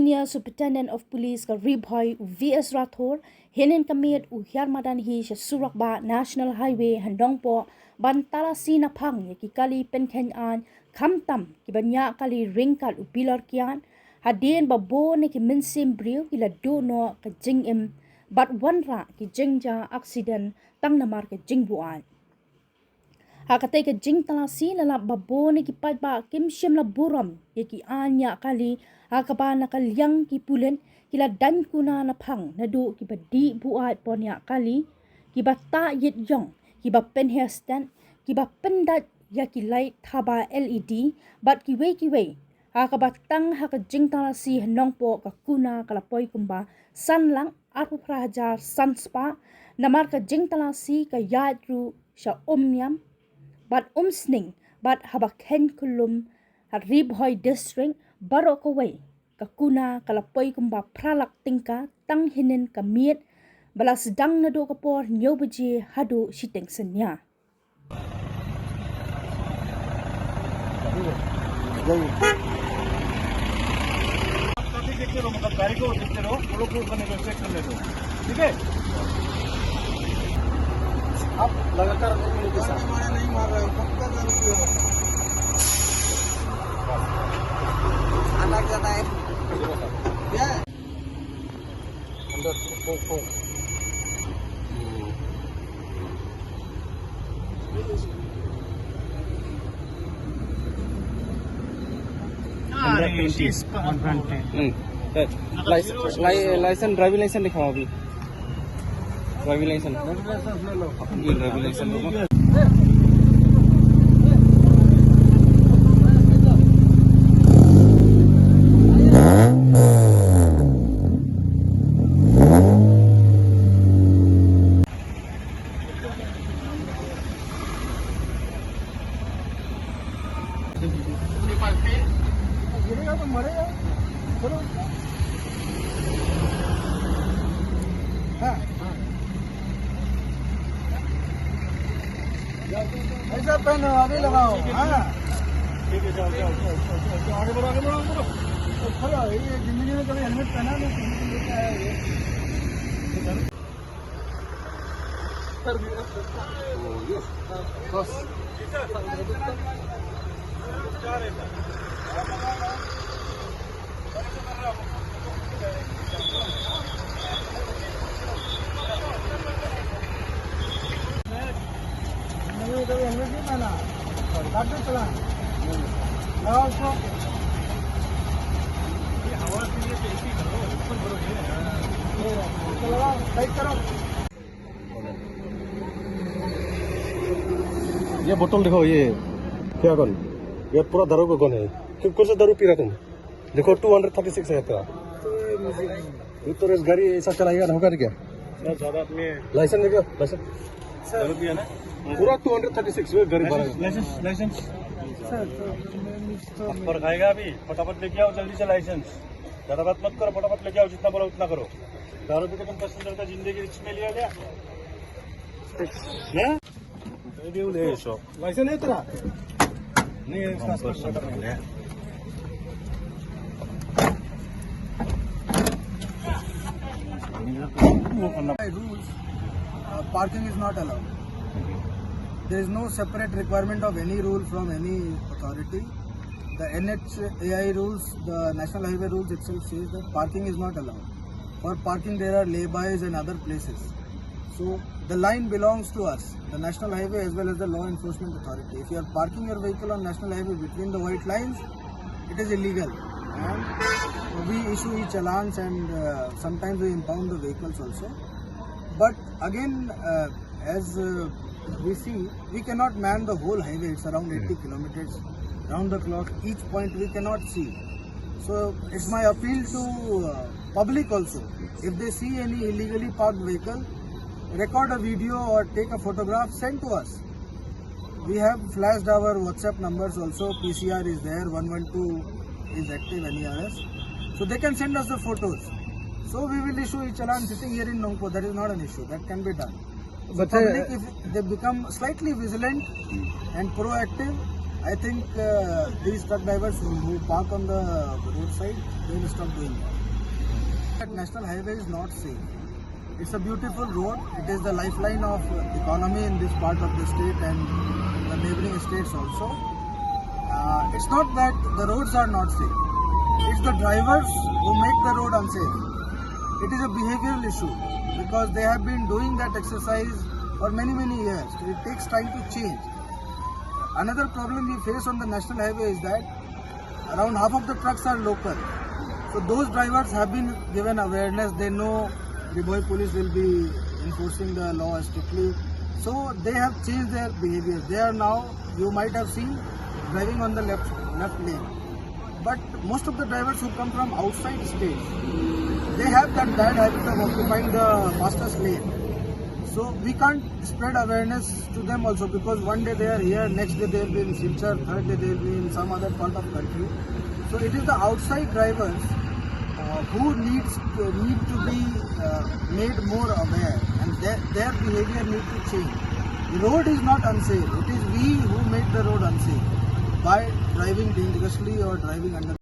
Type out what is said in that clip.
Senior Superintendent of Police ka Ribhoy VS Rathor hinin kamit u Yarmadan hi sa Surakba National Highway handongpo bantala sina phang ki kali penkhen an khamtam ki banya kali ringkat u pilor kian hadin babo ne ki minsim briu ki la do no ka jingim bat wanra ki jingja accident tang namar ka jingbuan hakatay ka jing talasi lala babo ni kipat ba kim siyam la buram yaki anya kali hakaba na kalyang kipulen kila dan kuna na pang na do kiba di buat ponya kali kiba ta yit yong kiba pen hair stand kiba pendat yaki light thaba LED bat kiwe hakaba tang haka jing talasi hanong po ka kuna kalapoy kumba sanlang arpu prahajar sanspa namar ka jing talasi ka yadru siya omyam bat umsning bat habakhen kulum Ribhoy district barok away kakuna kalapoy kumba pralak tingka tang hinin kamiet balas dang na do kapor nyobaji hadu siteng senya आप लगातार के साथ नहीं मार रहे हो पक्का अलग जाता है क्या अंदर को लाइसेंस ड्राइविंग लाइसेंस दिखाओ अभी ड्राइविंग लाइसेंस ले लो ड्राइविंग लाइसेंस लो गिरेगा तो मरेगा चलो ऐसा पहनो आगे लगाओ हाँ ठीक है जाओ आगे बढ़ो चलो ये जिंदगी में कभी हेलमेट पहना नहीं लेके आया ये बस कभी हेलमेट नहीं पहना काटो चला लगाओ उसको हवा के लिए सेफ्टी करो ऊपर करो लगाओ टाइट करो ये बोतल देखो ये क्या कौन ये पूरा दारू का कौन है कौन सा दारू पी रहा तुम देखो 236 है तेरा तो इस गाड़ी ऐसा चलाएगा होगा क्या ज्यादा अपने लाइसेंस देखो लाइसेंस दारू पिया ना पूरा 236 गाड़ी लाइसेंस पर खाएगा अभी फटाफट लेके आओ जल्दी से लाइसेंस ज्यादा बात मत करो फटाफट लेके आओ जितना बोला उतना करो दारू पी के तुम पैसेंजर का जिंदगी रिस्क में लिया गया लाइसेंस है तेरा नहीं है rules parking is not allowed. There is no separate requirement of any rule from any authority. The NHAI rules, the National Highway rules itself says that parking is not allowed. For parking there are laybys and other places. So the line belongs to us, the National Highway as well as the Law Enforcement Authority. If you are parking your vehicle on National Highway between the white lines, it is illegal. And we issue e-challans and sometimes we impound the vehicles also. But again, as we see, we cannot man the whole highway. It's around 80 kilometers round the clock. Each point we cannot see. So it's my appeal to public also. If they see any illegally parked vehicle, record a video or take a photograph, send to us. We have flashed our WhatsApp numbers also. PCR is there, 112 is active, NERS. So they can send us the photos. So we will issue e-challan sitting here in Nongpo. That is not an issue. That can be done. But public, if they become slightly vigilant and proactive, I think these truck drivers who park on the roadside, they will stop doing that. That national highway is not safe. It's a beautiful road. It is the lifeline of economy in this part of the state and the neighboring states also. It's not that the roads are not safe. It's the drivers who make the road unsafe. It is a behavioral issue because they have been doing that exercise for many years. It takes time to change. Another problem we face on the national highway is that around half of the trucks are local. So those drivers have been given awareness. They know Ribhoi police will be enforcing the law strictly. So they have changed their behavior. They are now, you might have seen, driving on the left lane. But most of the drivers who come from outside states, they have that bad habit of occupying the fastest lane. So we can't spread awareness to them also because one day they are here, next day they will be in Silchar, third day they will be in some other part of country. So it is the outside drivers who need to be made more aware, and their behavior need to change. The road is not unsafe. It is we who make the road unsafe by driving dangerously or driving under